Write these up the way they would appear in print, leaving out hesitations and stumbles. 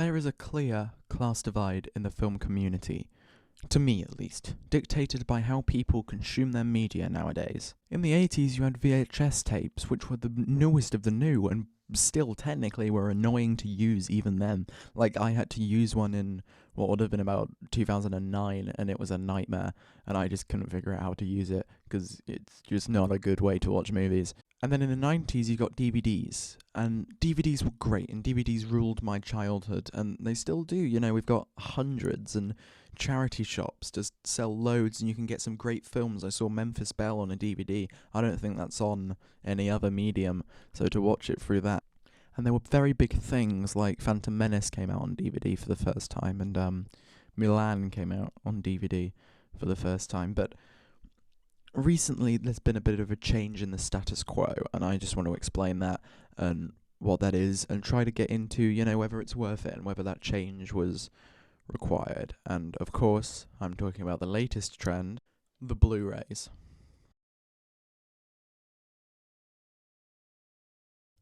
There is a clear class divide in the film community, to me at least, dictated by how people consume their media nowadays. In the 80s you had VHS tapes, which were the newest of the new, and still technically were annoying to use even then. Like, I had to use one in what would have been about 2009, and it was a nightmare, and I just couldn't figure out how to use it, because it's just not a good way to watch movies. And then in the 90s you got DVDs, and DVDs were great, and DVDs ruled my childhood, and they still do. You know, we've got hundreds, and charity shops just sell loads, and you can get some great films. I saw Memphis Belle on a DVD. I don't think that's on any other medium, so to watch it through that. And there were very big things like Phantom Menace came out on DVD for the first time, and Milan came out on DVD for the first time. But recently there's been a bit of a change in the status quo, and I just want to explain that and what that is, and try to get into, you know, whether it's worth it and whether that change was required. And of course, I'm talking about the latest trend, the Blu-Rays.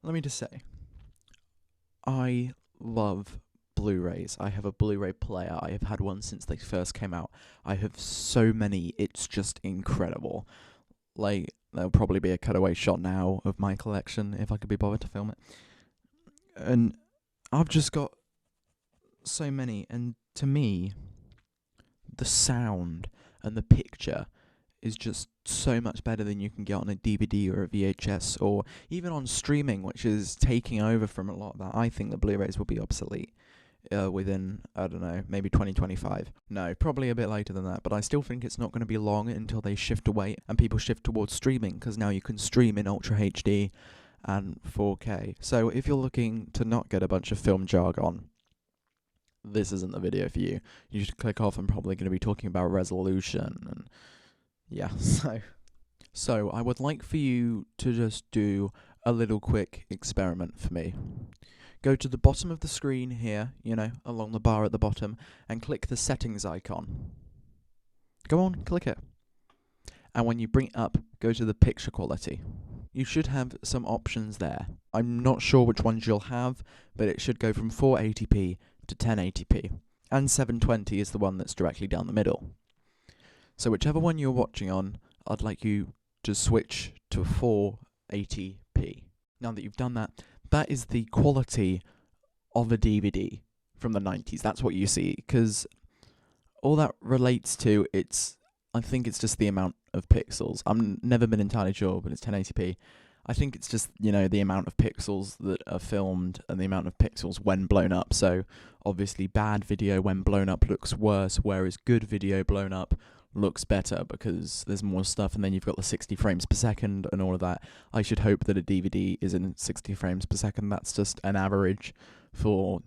Let me just say, I love Blu-Rays. I have a Blu-ray player. I have had one since they first came out. I have so many, it's just incredible. Like, there'll probably be a cutaway shot now of my collection if I could be bothered to film it. And I've just got so many, and to me, the sound and the picture is just so much better than you can get on a DVD or a VHS, or even on streaming, which is taking over from a lot of that. I think the Blu-rays will be obsolete within, I don't know, maybe 2025. No, probably a bit later than that, but I still think it's not going to be long until they shift away and people shift towards streaming, because now you can stream in Ultra HD and 4K. So if you're looking to not get a bunch of film jargon, this isn't the video for you. You should click off. I'm probably going to be talking about resolution and yeah, so I would like for you to just do a little quick experiment for me. Go to the bottom of the screen here, you know, along the bar at the bottom, and click the settings icon. Go on, click it. And when you bring it up, go to the picture quality. You should have some options there. I'm not sure which ones you'll have, but it should go from 480p to 1080p. And 720 is the one that's directly down the middle. So whichever one you're watching on, I'd like you to switch to 480p. Now that you've done that, that is the quality of a DVD from the 90s. That's what you see, because all that relates to, I think it's just the amount of pixels. I've never been entirely sure, but it's 1080p. I think it's just, you know, the amount of pixels that are filmed and the amount of pixels when blown up. So obviously bad video when blown up looks worse, whereas good video blown up looks better because there's more stuff, and then you've got the 60 frames per second and all of that. I should hope that a DVD is in 60 frames per second. That's just an average for,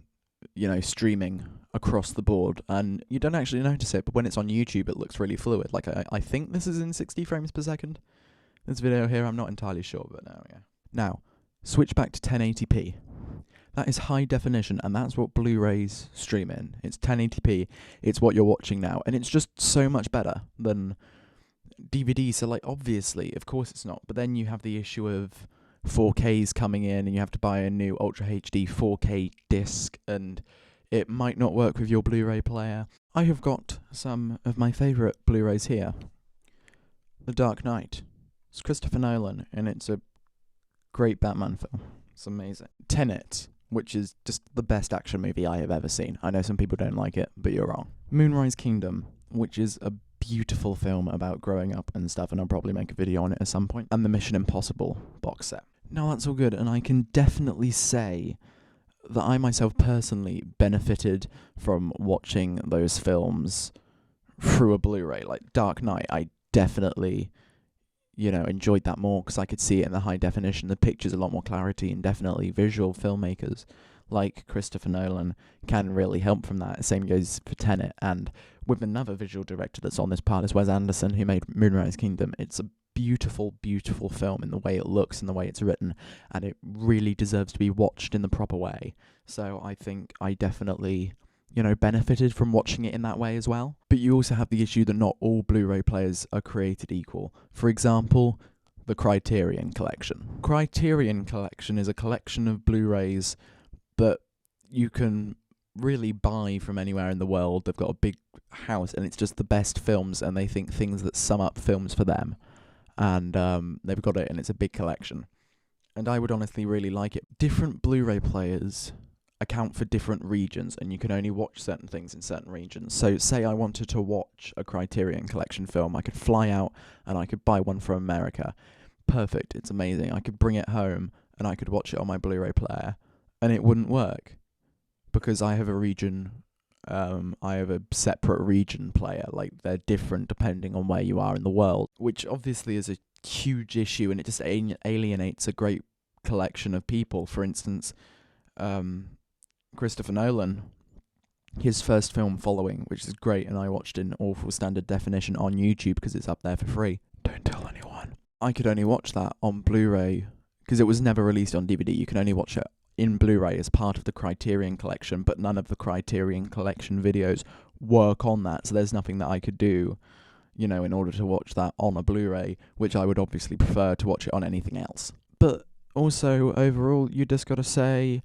you know, streaming across the board, and you don't actually notice it, but when it's on YouTube it looks really fluid. Like, I think this is in 60 frames per second, this video here. I'm not entirely sure, but now, yeah. Now, switch back to 1080p. That is high definition, and that's what Blu-rays stream in. It's 1080p, it's what you're watching now, and it's just so much better than DVD. So, like, obviously, of course it's not, but then you have the issue of 4Ks coming in, and you have to buy a new Ultra HD 4K disc, and it might not work with your Blu-ray player. I have got some of my favourite Blu-rays here. The Dark Knight. It's Christopher Nolan, and it's a great Batman film. It's amazing. Tenet, which is just the best action movie I have ever seen. I know some people don't like it, but you're wrong. Moonrise Kingdom, which is a beautiful film about growing up and stuff, and I'll probably make a video on it at some point. And the Mission Impossible box set. Now that's all good, and I can definitely say that I myself personally benefited from watching those films through a Blu-ray. Like Dark Knight, I definitely, you know, enjoyed that more because I could see it in the high definition. The picture's a lot more clarity, and definitely visual filmmakers like Christopher Nolan can really help from that. Same goes for Tenet, and with another visual director that's on this part is Wes Anderson, who made Moonrise Kingdom. It's a beautiful, beautiful film in the way it looks and the way it's written, and it really deserves to be watched in the proper way. So I think I definitely, you know, benefited from watching it in that way as well. But you also have the issue that not all Blu-ray players are created equal. For example, the Criterion Collection. Criterion Collection is a collection of Blu-rays that you can really buy from anywhere in the world. They've got a big house, and it's just the best films, and they think things that sum up films for them. And they've got it, and it's a big collection. And I would honestly really like it. Different Blu-ray players account for different regions, and you can only watch certain things in certain regions. So say I wanted to watch a Criterion Collection film, I could fly out and I could buy one from America. Perfect, it's amazing. I could bring it home and I could watch it on my Blu-ray player, and it wouldn't work because I have a region. I have a separate region player. Like, they're different depending on where you are in the world, which obviously is a huge issue, and it just alienates a great collection of people. For instance, Christopher Nolan, his first film, Following, which is great, and I watched in awful standard definition on YouTube because it's up there for free. Don't tell anyone. I could only watch that on Blu-ray because it was never released on DVD. You can only watch it in Blu-ray as part of the Criterion Collection, but none of the Criterion Collection videos work on that, so there's nothing that I could do, in order to watch that on a Blu-ray, which I would obviously prefer to watch it on anything else. But also, overall, you just got to say,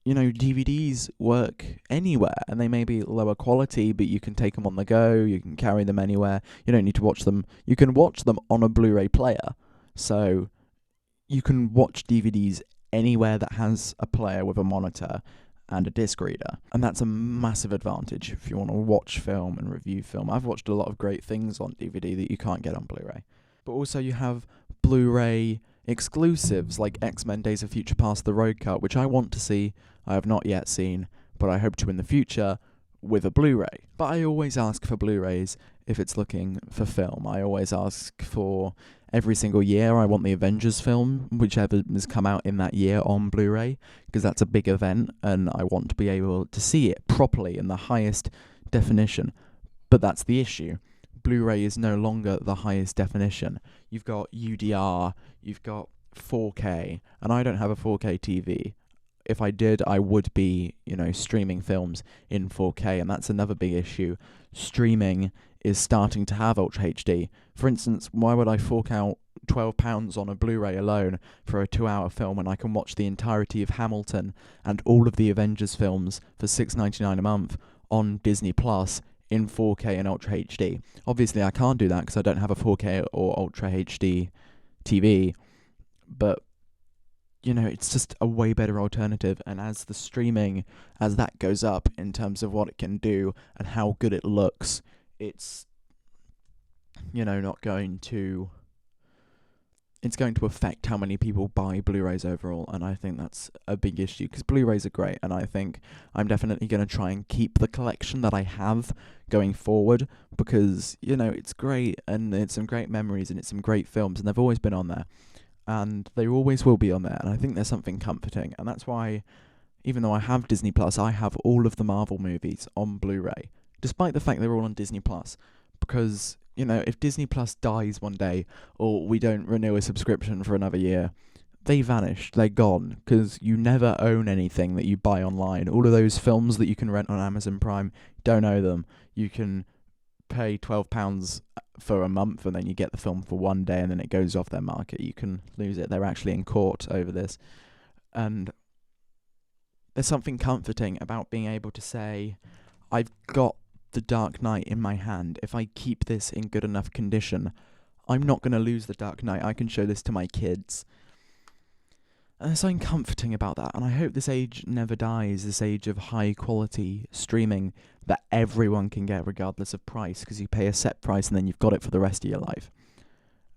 DVDs work anywhere, and they may be lower quality, but you can take them on the go, you can carry them anywhere, you don't need to watch them. You can watch them on a Blu-ray player, so you can watch DVDs anywhere that has a player with a monitor and a disc reader, and that's a massive advantage if you want to watch film and review film. I've watched a lot of great things on DVD that you can't get on Blu-ray. But also you have Blu-ray exclusives like X-Men Days of Future Past: The Road Cut, which I want to see. I have not yet seen, but I hope to in the future with a Blu-ray. But I always ask for Blu-rays if it's looking for film. I always ask for every single year. I want the Avengers film, whichever has come out in that year, on Blu-ray, because that's a big event, and I want to be able to see it properly in the highest definition. But that's the issue. Blu-ray is no longer the highest definition. You've got UDR, you've got 4K, and I don't have a 4K TV. If I did, I would be, streaming films in 4K, and that's another big issue. Streaming is starting to have Ultra HD. For instance, why would I fork out £12 on a Blu-ray alone for a 2-hour film when I can watch the entirety of Hamilton and all of the Avengers films for $6.99 a month on Disney Plus in 4K and Ultra HD? Obviously, I can't do that because I don't have a 4K or Ultra HD TV, but it's just a way better alternative, and as the streaming, as that goes up in terms of what it can do and how good it looks, it's, not going to... It's going to affect how many people buy Blu-rays overall, and I think that's a big issue, because Blu-rays are great, and I think I'm definitely going to try and keep the collection that I have going forward, because, it's great, and it's some great memories, and it's some great films, and they've always been on there. And they always will be on there, and I think there's something comforting, and that's why, even though I have Disney Plus, I have all of the Marvel movies on Blu-ray, despite the fact they're all on Disney Plus, because, if Disney Plus dies one day, or we don't renew a subscription for another year, they vanish, they're gone, because you never own anything that you buy online. All of those films that you can rent on Amazon Prime, don't own them. You can pay £12 for a month, and then you get the film for one day, and then it goes off their market. You can lose it. They're actually in court over this. And there's something comforting about being able to say, I've got The Dark Knight in my hand. If I keep this in good enough condition, I'm not going to lose The Dark Knight. I can show this to my kids. And there's something comforting about that, and I hope this age never dies, this age of high-quality streaming that everyone can get regardless of price, because you pay a set price and then you've got it for the rest of your life.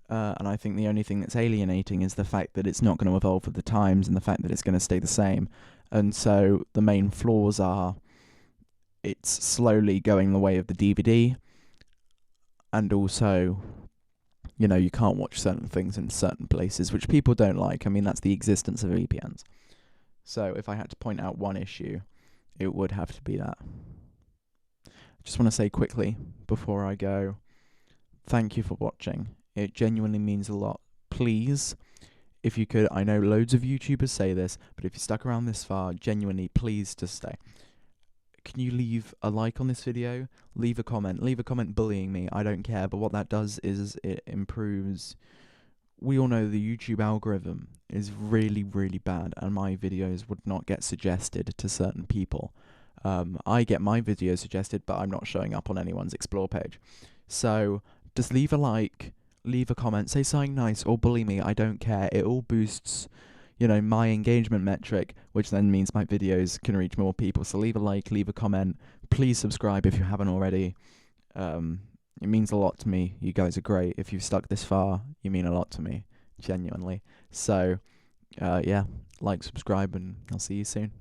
And I think the only thing that's alienating is the fact that it's not going to evolve with the times, and the fact that it's going to stay the same. And so the main flaws are it's slowly going the way of the DVD, and also... you can't watch certain things in certain places, which people don't like. I mean, that's the existence of VPNs. So if I had to point out one issue, it would have to be that. I just want to say quickly, before I go, thank you for watching. It genuinely means a lot. Please, if you could, I know loads of YouTubers say this, but if you stuck around this far, genuinely, please just stay. Can you leave a like on this video? Leave a comment bullying me, I don't care, but what that does is it improves we all know the YouTube algorithm is really, really bad, and my videos would not get suggested to certain people. I get my videos suggested, but I'm not showing up on anyone's explore page. So just leave a like, leave a comment, say something nice, or bully me. I don't care. It all boosts, my engagement metric, which then means my videos can reach more people. So leave a like, leave a comment. Please subscribe if you haven't already. It means a lot to me. You guys are great. If you've stuck this far, you mean a lot to me, genuinely. So, yeah, like, subscribe, and I'll see you soon.